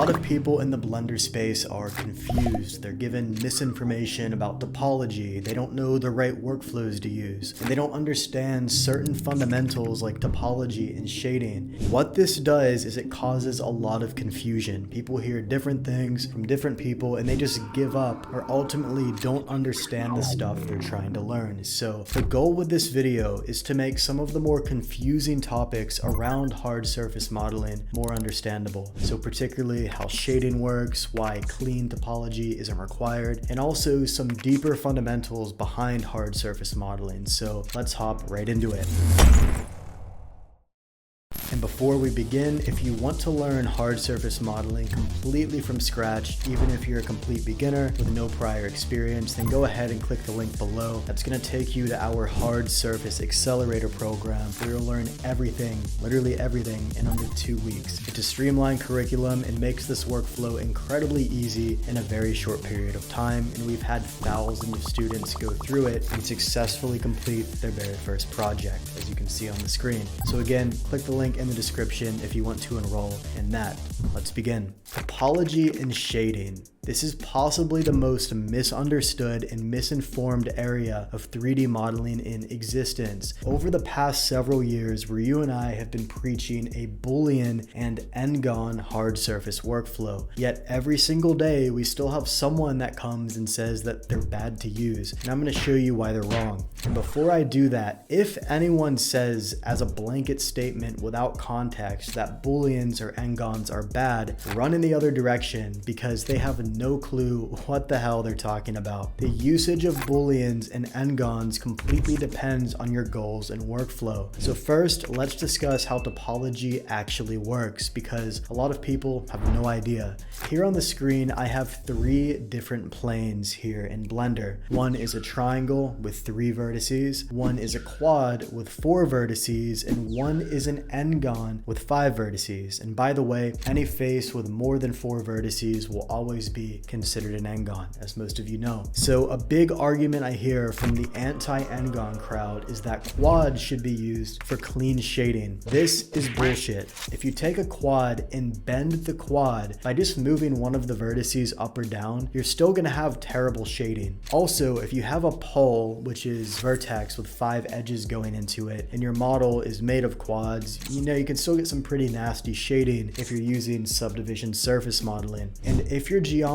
lot of people in the Blender space are confused. They're given misinformation about topology, they don't know the right workflows to use, and they don't understand certain fundamentals like topology and shading. What this does is it causes a lot of confusion. People hear different things from different people and they just give up or ultimately don't understand the stuff they're trying to learn. So the goal with this video is to make some of the more confusing topics around hard surface modeling more understandable. So particularly how shading works, why clean topology isn't required, and also some deeper fundamentals behind hard surface modeling. So let's hop right into it. And before we begin, if you want to learn hard surface modeling completely from scratch, even if you're a complete beginner with no prior experience, then go ahead and click the link below. That's going to take you to our hard surface accelerator program where you'll learn everything, literally everything, in under 2 weeks. It's a streamlined curriculum and makes this workflow incredibly easy in a very short period of time, and we've had thousands of students go through it and successfully complete their very first project, as you can see on the screen. So again, click the link in the description if you want to enroll in that. Let's begin. Topology and shading. This is possibly the most misunderstood and misinformed area of 3D modeling in existence. Over the past several years, Ryu and I have been preaching a Boolean and n-gon hard surface workflow. Yet every single day, we still have someone that comes and says that they're bad to use. And I'm going to show you why they're wrong. And before I do that, if anyone says as a blanket statement without context that Booleans or n-gons are bad, run in the other direction because they have no clue what the hell they're talking about. The usage of Booleans and n-gons completely depends on your goals and workflow. So first, let's discuss how topology actually works because a lot of people have no idea. Here on the screen, I have 3 different planes here in Blender. One is a triangle with 3 vertices, one is a quad with 4 vertices, and one is an n-gon with 5 vertices. And by the way, any face with more than 4 vertices will always be considered an n-gon, as most of you know. So a big argument I hear from the anti-n-gon crowd is that quad should be used for clean shading. This is bullshit. If you take a quad and bend the quad by just moving one of the vertices up or down, you're still going to have terrible shading. Also, if you have a pole, which is vertex with 5 edges going into it, and your model is made of quads, you can still get some pretty nasty shading if you're using subdivision surface modeling. And if your geometry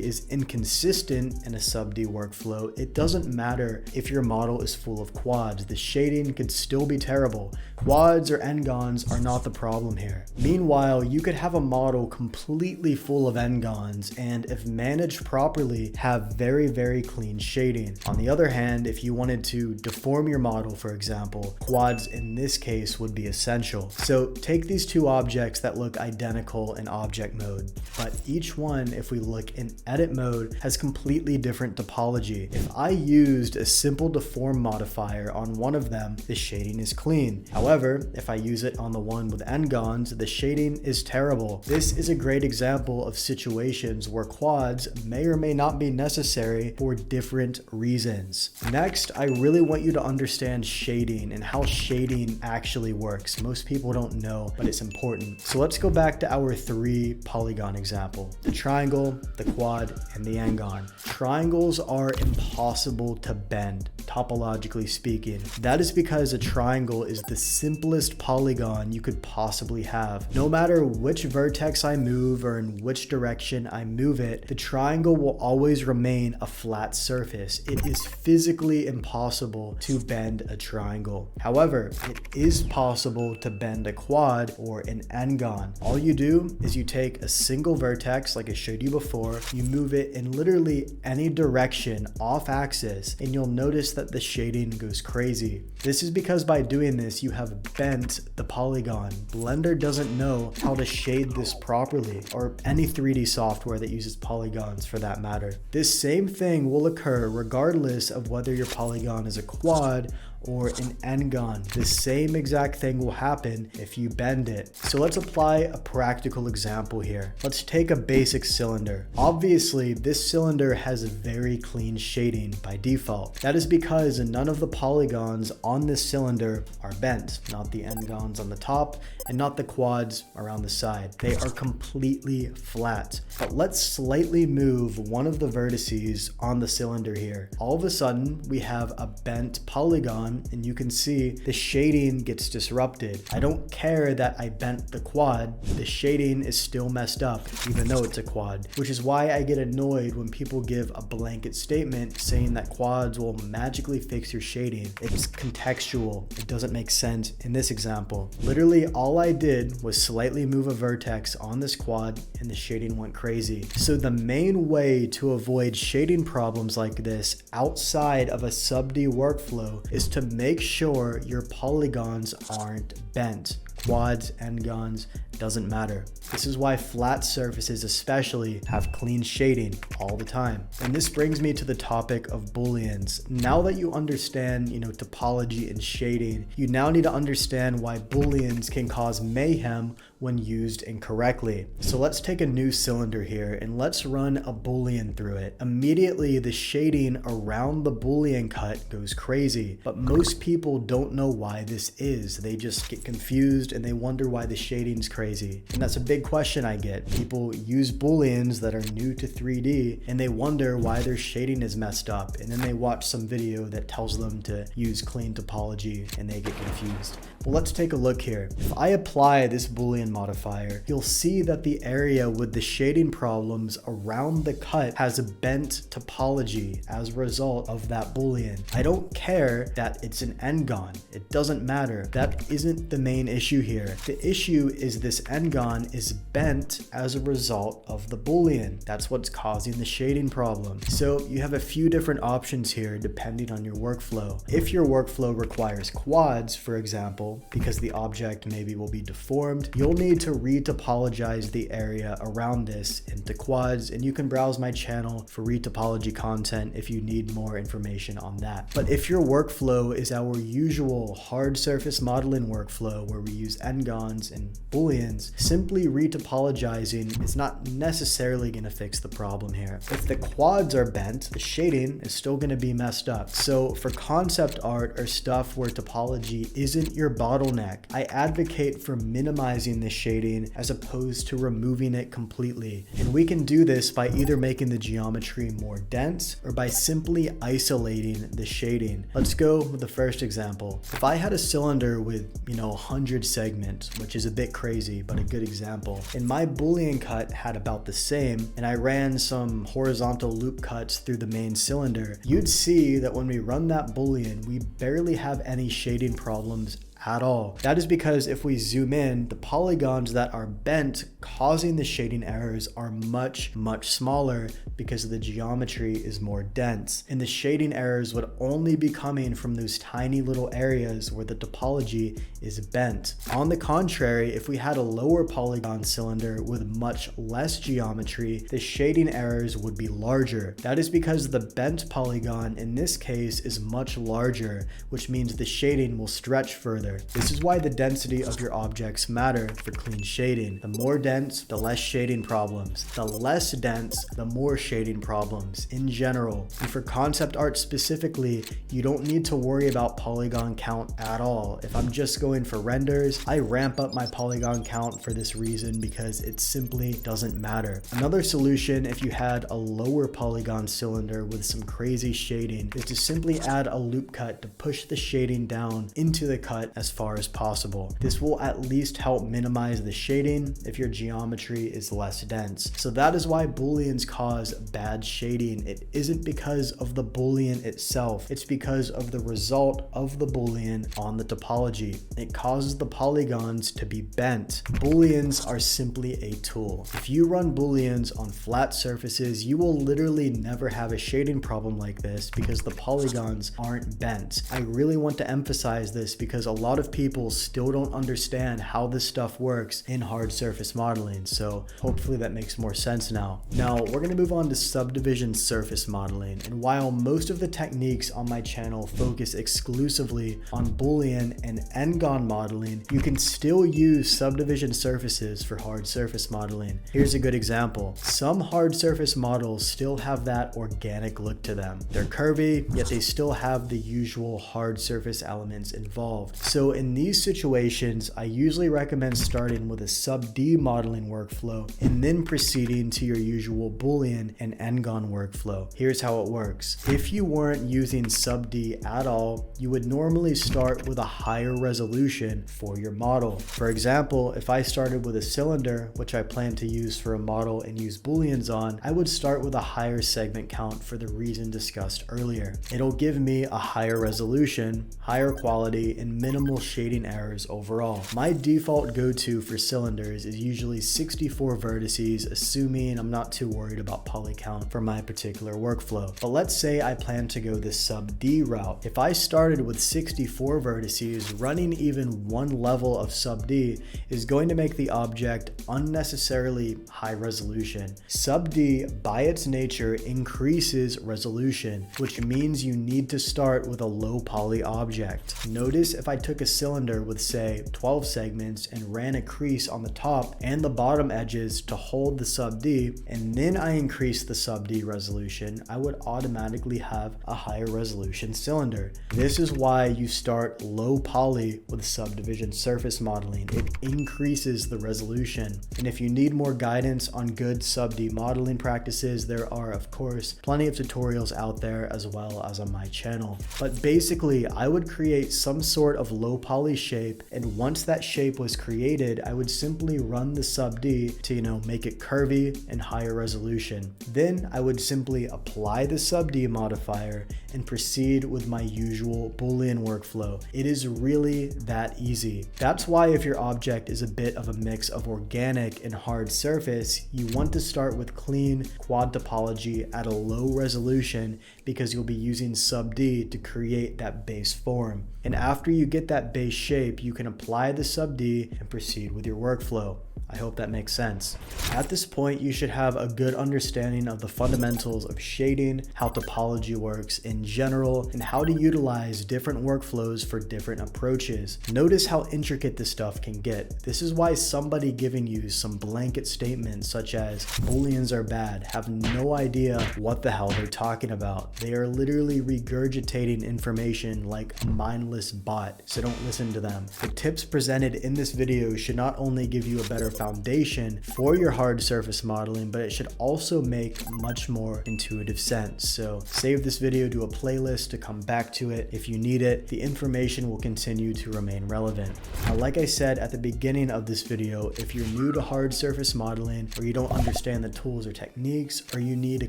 is inconsistent in a sub-D workflow, it doesn't matter if your model is full of quads. The shading could still be terrible. Quads or n-gons are not the problem here. Meanwhile, you could have a model completely full of n-gons and, if managed properly, have very, very clean shading. On the other hand, if you wanted to deform your model, for example, quads in this case would be essential. So take these 2 objects that look identical in object mode, but each one, if we look in edit mode, has completely different topology. If I used a simple deform modifier on one of them, the shading is clean. However, if I use it on the one with n-gons, the shading is terrible. This is a great example of situations where quads may or may not be necessary for different reasons. Next, I really want you to understand shading and how shading actually works. Most people don't know, but it's important. So let's go back to our 3 polygon example. The triangle, the quad, and the n-gon. Triangles are impossible to bend, topologically speaking. That is because a triangle is the simplest polygon you could possibly have. No matter which vertex I move or in which direction I move it, the triangle will always remain a flat surface. It is physically impossible to bend a triangle. However, it is possible to bend a quad or an n-gon. All you do is you take a single vertex, like I showed you before, you move it in literally any direction off axis, and you'll notice that the shading goes crazy. This is because by doing this, you have bent the polygon. Blender doesn't know how to shade this properly, or any 3D software that uses polygons for that matter. This same thing will occur regardless of whether your polygon is a quad or an n-gon. The same exact thing will happen if you bend it. So let's apply a practical example here. Let's take a basic cylinder. Obviously, this cylinder has a very clean shading by default. That is because none of the polygons on this cylinder are bent, not the n-gons on the top and not the quads around the side. They are completely flat. But let's slightly move one of the vertices on the cylinder here. All of a sudden, we have a bent polygon, and you can see the shading gets disrupted. I don't care that I bent the quad, the shading is still messed up, even though it's a quad, which is why I get annoyed when people give a blanket statement saying that quads will magically fix your shading. It's contextual. It doesn't make sense in this example. Literally, all I did was slightly move a vertex on this quad and the shading went crazy. So the main way to avoid shading problems like this outside of a Subd workflow is to make sure your polygons aren't bent. Quads, n-gons, doesn't matter. This is why flat surfaces especially have clean shading all the time. And this brings me to the topic of Booleans. Now that you understand, topology and shading, you now need to understand why Booleans can cause mayhem when used incorrectly. So let's take a new cylinder here and let's run a Boolean through it. Immediately, the shading around the Boolean cut goes crazy, but most people don't know why this is. They just get confused and they wonder why the shading's crazy. And that's a big question I get. People use Booleans that are new to 3D and they wonder why their shading is messed up, and then they watch some video that tells them to use clean topology and they get confused. Well, let's take a look here. If I apply this Boolean modifier, you'll see that the area with the shading problems around the cut has a bent topology as a result of that Boolean. I don't care that it's an n-gon. It doesn't matter. That isn't the main issue here. The issue is this n-gon is bent as a result of the Boolean. That's what's causing the shading problem. So you have a few different options here depending on your workflow. If your workflow requires quads, for example, because the object maybe will be deformed, you'll need to retopologize the area around this into quads, and you can browse my channel for retopology content if you need more information on that. But if your workflow is our usual hard surface modeling workflow where we use n-gons and Booleans, simply retopologizing is not necessarily going to fix the problem here. If the quads are bent, the shading is still going to be messed up. So for concept art or stuff where topology isn't your bottleneck, I advocate for minimizing the shading as opposed to removing it completely. And we can do this by either making the geometry more dense or by simply isolating the shading. Let's go with the first example. If I had a cylinder with, 100 segments, which is a bit crazy, but a good example, and my Boolean cut had about the same, and I ran some horizontal loop cuts through the main cylinder, you'd see that when we run that Boolean, we barely have any shading problems at all. That is because if we zoom in, the polygons that are bent causing the shading errors are much smaller because the geometry is more dense, and the shading errors would only be coming from those tiny little areas where the topology is bent. On the contrary, if we had a lower polygon cylinder with much less geometry, the shading errors would be larger. That is because the bent polygon in this case is much larger, which means the shading will stretch further. This is why the density of your objects matter for clean shading. The more dense, the less shading problems. The less dense, the more shading problems in general. And for concept art specifically, you don't need to worry about polygon count at all. If I'm just going for renders, I ramp up my polygon count for this reason because it simply doesn't matter. Another solution, if you had a lower polygon cylinder with some crazy shading, is to simply add a loop cut to push the shading down into the cut as far as possible. This will at least help minimize the shading if your geometry is less dense. So that is why Booleans cause bad shading. It isn't because of the Boolean itself, it's because of the result of the Boolean on the topology. It causes the polygons to be bent. Booleans are simply a tool. If you run Booleans on flat surfaces, you will literally never have a shading problem like this because the polygons aren't bent. I really want to emphasize this because a lot lot of people still don't understand how this stuff works in hard surface modeling, so hopefully that makes more sense now. Now we're going to move on to subdivision surface modeling, and while most of the techniques on my channel focus exclusively on Boolean and n-gon modeling, you can still use subdivision surfaces for hard surface modeling. Here's a good example. Some hard surface models still have that organic look to them. They're curvy, yet they still have the usual hard surface elements involved. So in these situations, I usually recommend starting with a sub-D modeling workflow and then proceeding to your usual Boolean and n-gon workflow. Here's how it works. If you weren't using sub-D at all, you would normally start with a higher resolution for your model. For example, if I started with a cylinder, which I plan to use for a model and use Booleans on, I would start with a higher segment count for the reason discussed earlier. It'll give me a higher resolution, higher quality, and minimal shading errors overall. My default go-to for cylinders is usually 64 vertices, assuming I'm not too worried about poly count for my particular workflow. But let's say I plan to go the sub-D route. If I started with 64 vertices, running even one level of sub-D is going to make the object unnecessarily high resolution. Sub-D by its nature increases resolution, which means you need to start with a low poly object. Notice if I took a cylinder with say 12 segments and ran a crease on the top and the bottom edges to hold the sub-D, and then I increased the sub-D resolution, I would automatically have a higher resolution cylinder. This is why you start low poly with subdivision surface modeling. It increases the resolution. And if you need more guidance on good sub-D modeling practices, there are of course plenty of tutorials out there as well as on my channel. But basically, I would create some sort of low poly shape, and once that shape was created, I would simply run the sub-D to, make it curvy and higher resolution. Then I would simply apply the sub-D modifier and proceed with my usual Boolean workflow. It is really that easy. That's why if your object is a bit of a mix of organic and hard surface, you want to start with clean quad topology at a low resolution, because you'll be using sub-D to create that base form. And after you get that base shape, you can apply the sub-D and proceed with your workflow. I hope that makes sense. At this point, you should have a good understanding of the fundamentals of shading, how topology works in general, and how to utilize different workflows for different approaches. Notice how intricate this stuff can get. This is why somebody giving you some blanket statements such as Booleans are bad have no idea what the hell they're talking about. They are literally regurgitating information like a mindless bot, so don't listen to them. The tips presented in this video should not only give you a better foundation for your hard surface modeling, but it should also make much more intuitive sense. So save this video to a playlist to come back to it if you need it. The information will continue to remain relevant. Now, like I said at the beginning of this video, if you're new to hard surface modeling, or you don't understand the tools or techniques, or you need a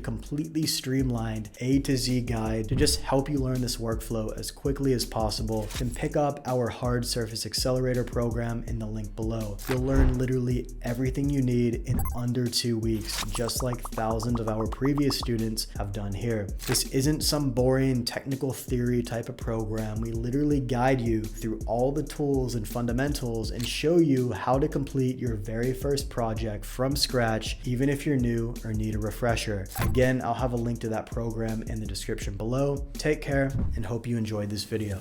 completely streamlined A to Z guide to just help you learn this workflow as quickly as possible, then pick up our hard surface accelerator program in the link below. You'll learn literally everything you need in under 2 weeks, just like thousands of our previous students have done here. This isn't some boring technical theory type of program. We literally guide you through all the tools and fundamentals and show you how to complete your very first project from scratch, even if you're new or need a refresher. Again, I'll have a link to that program in the description below. Take care and hope you enjoyed this video.